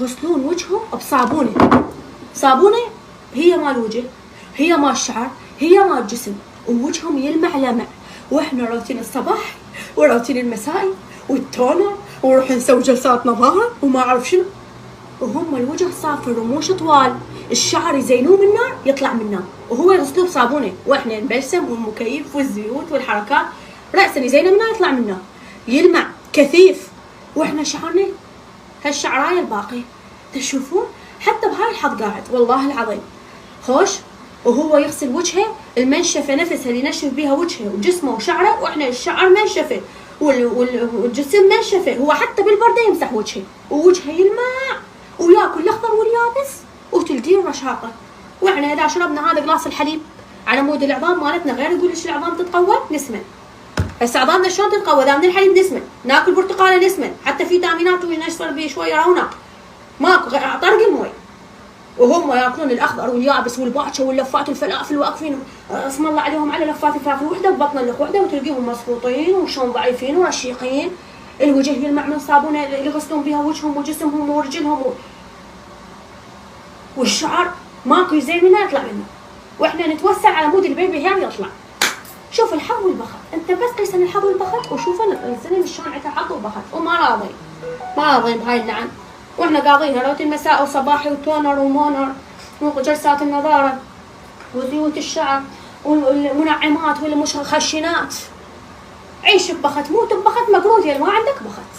يغسلون وجههم بصابونه. صابونه هي مال وجه، هي مال شعر، هي مال جسم، ووجههم يلمع لمع. واحنا روتين الصباح وروتين المسائي والتونر، ونروح نسوي جلسات نظافه وما اعرف شنو، وهم الوجه صافي، رموش طوال، الشعر يزينوه من نار يطلع من نار، وهو يغسلوه بصابونه، واحنا نبلسم والمكيف والزيوت والحركات، راسا يزينه من نار يطلع من نار، يلمع كثيف. واحنا شعرنا هالشعرايه الباقي تشوفون حتى بهاي الحظ قاعد والله العظيم خوش، وهو يغسل وجهه، المنشفه نفسها اللي ينشف بيها وجهه وجسمه وشعره، واحنا الشعر منشفه والجسم منشفه، هو حتى بالبرده يمسح وجهه ووجهه يلمع وياكل الاخضر واليابس وتلقيه رشاقه. واحنا اذا شربنا هذا قلاص الحليب على مود العظام مالتنا، غير يقول ليش العظام تتقوى، نسمن. هسه عظامنا شلون تتقوى؟ اذا من الحليب نسمن، ناكل برتقاله نسمن، حتى فيتامينات ونشرب بيه شويه رونق، ماكو غير طرق الموي. وهم ياكلون الاخضر واليابس والباكشه واللفات الفلافل، واقفين اسم الله عليهم على لفات الفلافل وحده ببطن الاخ وحده، وتلقيهم مسقوطين وشون ضعيفين ورشيقين. الوجه يلمع من صابونه اللي يغسلون بها وجههم وجسمهم ورجلهم والشعر ماكو يزين منه يطلع منه، واحنا نتوسع على مود البيبي هير يطلع. شوف الحظ والبخت، انت بس قيس الحظ والبخت وشوف السنين شلون عندها حظ وبخت، وما راضي ما راضي بهاي اللعن. واحنا قاضيها روتين مساء وصباحي وتونر ومونر وجلسات النظاره وزيوت الشعر والمنعمات والمخشنات. عيش ببخت، موت ببخت، مقروض يا ما عندك بخت.